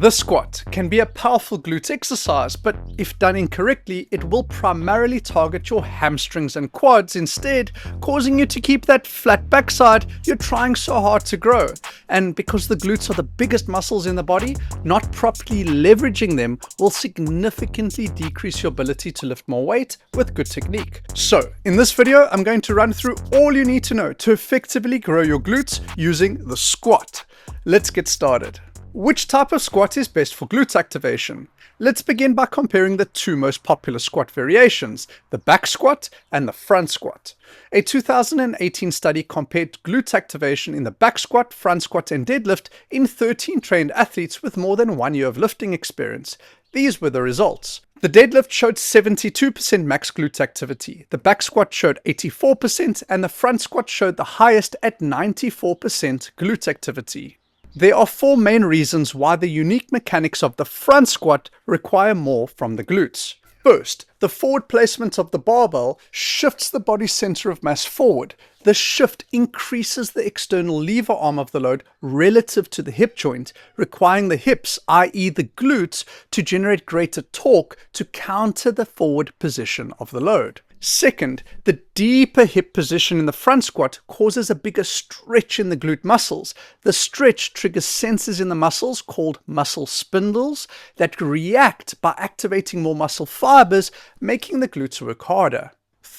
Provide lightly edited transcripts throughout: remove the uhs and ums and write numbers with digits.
The squat can be a powerful glute exercise, but if done incorrectly, it will primarily target your hamstrings and quads instead, causing you to keep that flat backside you're trying so hard to grow. And because the glutes are the biggest muscles in the body, not properly leveraging them will significantly decrease your ability to lift more weight with good technique. So, in this video, I'm going to run through all you need to know to effectively grow your glutes using the squat. Let's get started. Which type of squat is best for glute activation? Let's begin by comparing the two most popular squat variations, the back squat and the front squat. A 2018 study compared glute activation in the back squat, front squat and deadlift in 13 trained athletes with more than 1 year of lifting experience. These were the results. The deadlift showed 72% max glute activity, the back squat showed 84%, and the front squat showed the highest at 94% glute activity. There are four main reasons why the unique mechanics of the front squat require more from the glutes. First, the forward placement of the barbell shifts the body center of mass forward. The shift increases the external lever arm of the load relative to the hip joint, requiring the hips, i.e. the glutes, to generate greater torque to counter the forward position of the load. Second, the deeper hip position in the front squat causes a bigger stretch in the glute muscles. The stretch triggers sensors in the muscles called muscle spindles that react by activating more muscle fibers, making the glutes work harder.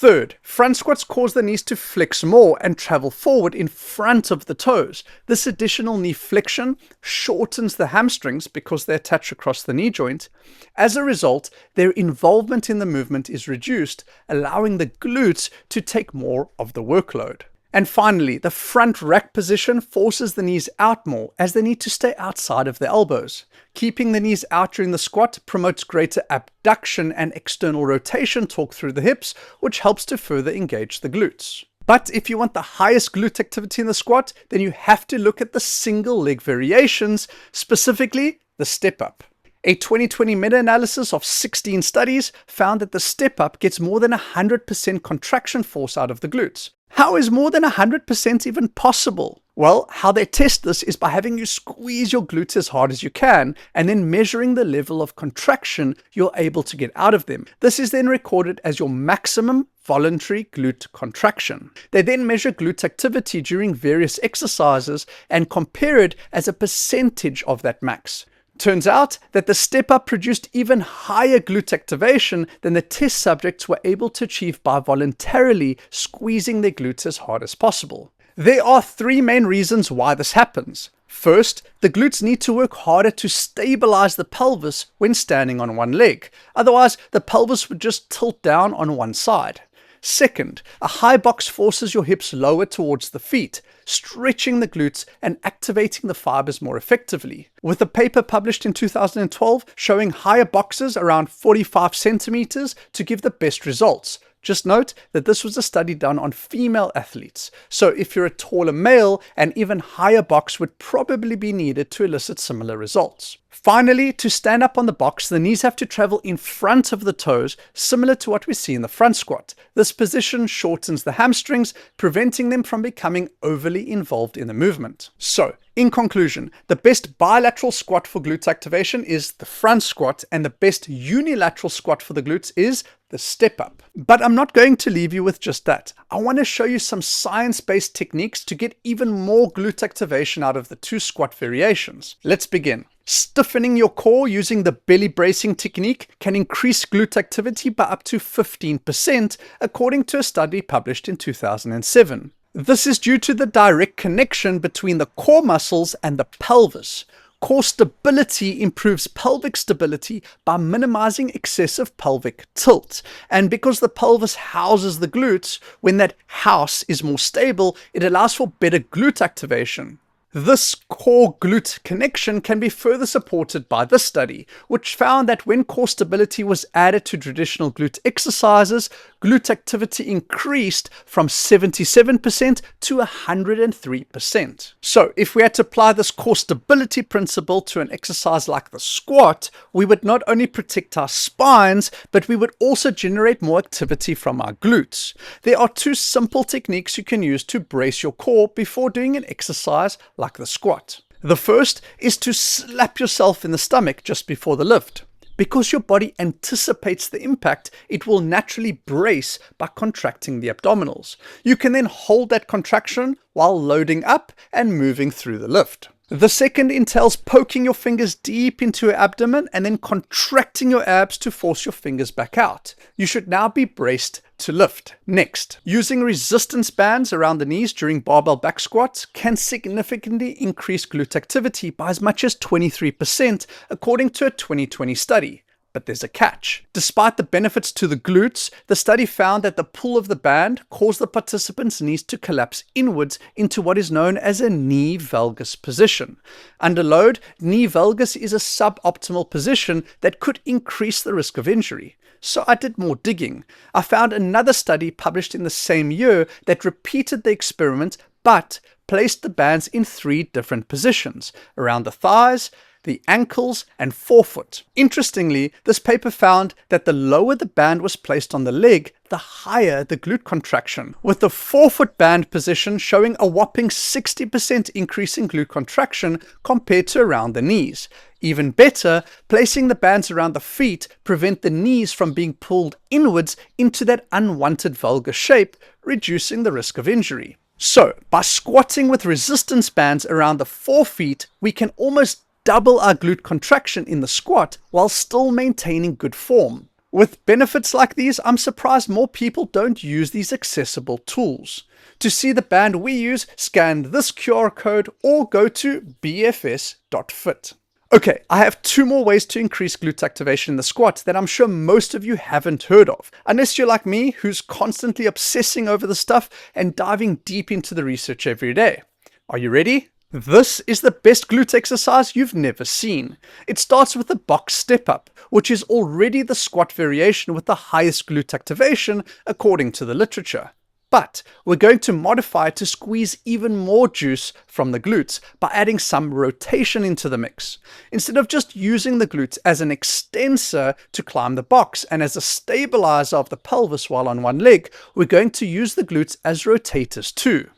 Third, front squats cause the knees to flex more and travel forward in front of the toes. This additional knee flexion shortens the hamstrings because they attach across the knee joint. As a result, their involvement in the movement is reduced, allowing the glutes to take more of the workload. And finally, the front rack position forces the knees out more as they need to stay outside of the elbows. Keeping the knees out during the squat promotes greater abduction and external rotation torque through the hips, which helps to further engage the glutes. But if you want the highest glute activity in the squat, then you have to look at the single leg variations, specifically the step up. A 2020 meta-analysis of 16 studies found that the step up gets more than 100% contraction force out of the glutes. How is more than 100% even possible? Well, how they test this is by having you squeeze your glutes as hard as you can and then measuring the level of contraction you're able to get out of them. This is then recorded as your maximum voluntary glute contraction. They then measure glute activity during various exercises and compare it as a percentage of that max. Turns out that the step up produced even higher glute activation than the test subjects were able to achieve by voluntarily squeezing their glutes as hard as possible. There are three main reasons why this happens. First, the glutes need to work harder to stabilize the pelvis when standing on one leg. Otherwise, the pelvis would just tilt down on one side. Second, a high box forces your hips lower towards the feet, stretching the glutes and activating the fibers more effectively. With a paper published in 2012 showing higher boxes around 45 centimeters to give the best results. Just note that this was a study done on female athletes. So if you're a taller male, an even higher box would probably be needed to elicit similar results. Finally, to stand up on the box, the knees have to travel in front of the toes, similar to what we see in the front squat. This position shortens the hamstrings, preventing them from becoming overly involved in the movement. So, in conclusion, the best bilateral squat for glute activation is the front squat, and the best unilateral squat for the glutes is the step up. But I'm not going to leave you with just that. I want to show you some science-based techniques to get even more glute activation out of the two squat variations. Let's begin. Stiffening your core using the belly bracing technique can increase glute activity by up to 15%, according to a study published in 2007. This is due to the direct connection between the core muscles and the pelvis. Core stability improves pelvic stability by minimizing excessive pelvic tilt. And because the pelvis houses the glutes, when that house is more stable, it allows for better glute activation. This core glute connection can be further supported by this study, which found that when core stability was added to traditional glute exercises, glute activity increased from 77% to 103%. So if we had to apply this core stability principle to an exercise like the squat, we would not only protect our spines, but we would also generate more activity from our glutes. There are two simple techniques you can use to brace your core before doing an exercise like the squat. The first is to slap yourself in the stomach just before the lift. Because your body anticipates the impact, it will naturally brace by contracting the abdominals. You can then hold that contraction while loading up and moving through the lift. The second entails poking your fingers deep into your abdomen and then contracting your abs to force your fingers back out. You should now be braced to lift. Next, using resistance bands around the knees during barbell back squats can significantly increase glute activity by as much as 23%, according to a 2020 study. But there's a catch. Despite the benefits to the glutes, the study found that the pull of the band caused the participants' knees to collapse inwards into what is known as a knee valgus position. Under load, knee valgus is a suboptimal position that could increase the risk of injury. So I did more digging. I found another study published in the same year that repeated the experiment but placed the bands in 3 different positions: around the thighs, the ankles, and forefoot. Interestingly, this paper found that the lower the band was placed on the leg, the higher the glute contraction, with the forefoot band position showing a whopping 60% increase in glute contraction compared to around the knees. Even better, placing the bands around the feet prevent the knees from being pulled inwards into that unwanted valgus shape, reducing the risk of injury. So, by squatting with resistance bands around the forefeet, we can almost double our glute contraction in the squat while still maintaining good form. With benefits like these, I'm surprised more people don't use these accessible tools. To see the band we use, scan this QR code or go to bfs.fit. Okay, I have 2 more ways to increase glute activation in the squat that I'm sure most of you haven't heard of, unless you're like me, who's constantly obsessing over the stuff and diving deep into the research every day. Are you ready? This is the best glute exercise you've never seen. It starts with the box step up, which is already the squat variation with the highest glute activation according to the literature. But we're going to modify it to squeeze even more juice from the glutes by adding some rotation into the mix. Instead of just using the glutes as an extensor to climb the box and as a stabilizer of the pelvis while on one leg, we're going to use the glutes as rotators too.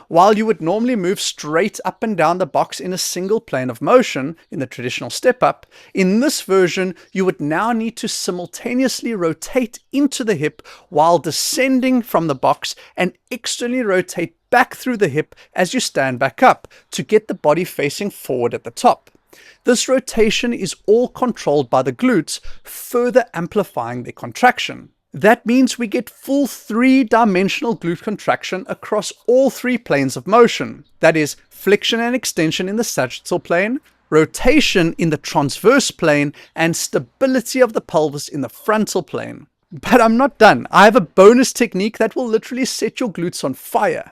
While you would normally move straight up and down the box in a single plane of motion in the traditional step up, in this version you would now need to simultaneously rotate into the hip while descending from the box and externally rotate back through the hip as you stand back up to get the body facing forward at the top. This rotation is all controlled by the glutes, further amplifying their contraction. That means we get full 3-dimensional glute contraction across all 3 planes of motion. That is, flexion and extension in the sagittal plane, rotation in the transverse plane, and stability of the pelvis in the frontal plane. But I'm not done. I have a bonus technique that will literally set your glutes on fire.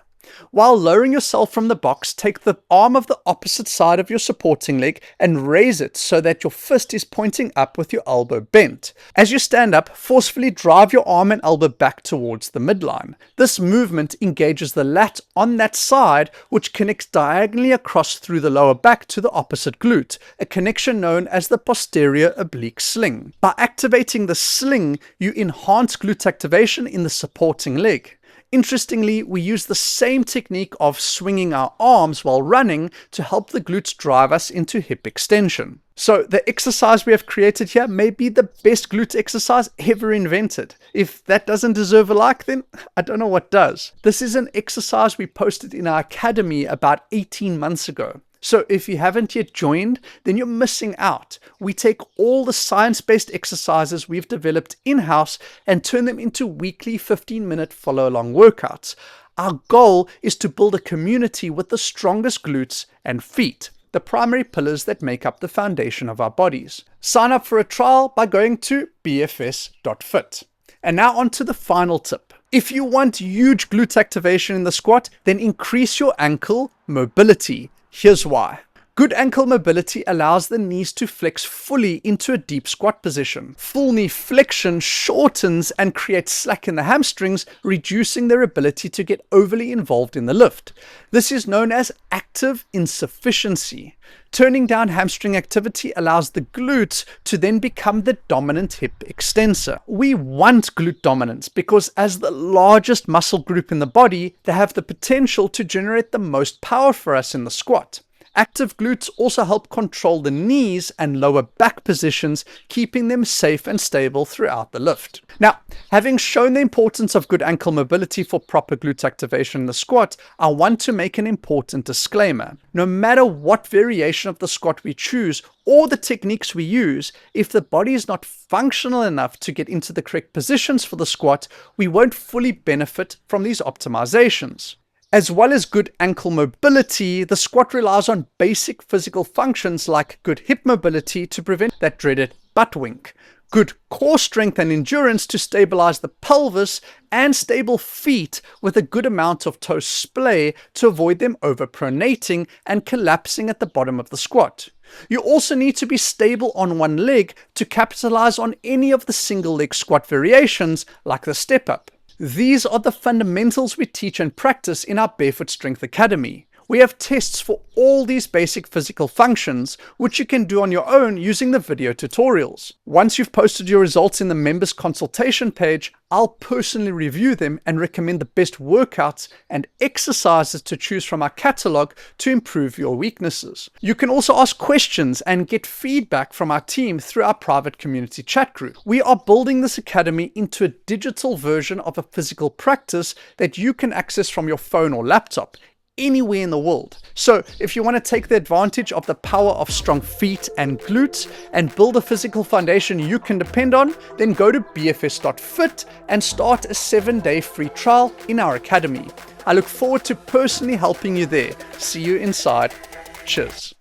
While lowering yourself from the box, take the arm of the opposite side of your supporting leg and raise it so that your fist is pointing up with your elbow bent. As you stand up, forcefully drive your arm and elbow back towards the midline. This movement engages the lat on that side, which connects diagonally across through the lower back to the opposite glute, a connection known as the posterior oblique sling. By activating the sling, you enhance glute activation in the supporting leg. Interestingly, we use the same technique of swinging our arms while running to help the glutes drive us into hip extension. So the exercise we have created here may be the best glute exercise ever invented. If that doesn't deserve a like, then I don't know what does. This is an exercise we posted in our academy about 18 months ago. So if you haven't yet joined, then you're missing out. We take all the science-based exercises we've developed in-house and turn them into weekly 15-minute follow-along workouts. Our goal is to build a community with the strongest glutes and feet, the primary pillars that make up the foundation of our bodies. Sign up for a trial by going to bfs.fit. And now on to the final tip. If you want huge glute activation in the squat, then increase your ankle mobility. Here's why. Good ankle mobility allows the knees to flex fully into a deep squat position. Full knee flexion shortens and creates slack in the hamstrings, reducing their ability to get overly involved in the lift. This is known as active insufficiency. Turning down hamstring activity allows the glutes to then become the dominant hip extensor. We want glute dominance because as the largest muscle group in the body, they have the potential to generate the most power for us in the squat. Active glutes also help control the knees and lower back positions, keeping them safe and stable throughout the lift. Now, having shown the importance of good ankle mobility for proper glute activation in the squat, I want to make an important disclaimer. No matter what variation of the squat we choose or the techniques we use, if the body is not functional enough to get into the correct positions for the squat, we won't fully benefit from these optimizations. As well as good ankle mobility, the squat relies on basic physical functions like good hip mobility to prevent that dreaded butt wink, good core strength and endurance to stabilize the pelvis, and stable feet with a good amount of toe splay to avoid them overpronating and collapsing at the bottom of the squat. You also need to be stable on one leg to capitalize on any of the single leg squat variations like the step up. These are the fundamentals we teach and practice in our Barefoot Strength Academy. We have tests for all these basic physical functions, which you can do on your own using the video tutorials. Once you've posted your results in the members consultation page, I'll personally review them and recommend the best workouts and exercises to choose from our catalog to improve your weaknesses. You can also ask questions and get feedback from our team through our private community chat group. We are building this academy into a digital version of a physical practice that you can access from your phone or laptop anywhere in the world. So if you want to take the advantage of the power of strong feet and glutes and build a physical foundation you can depend on, then go to bfs.fit and start a 7-day free trial in our academy. I look forward to personally helping you there. See you inside. Cheers.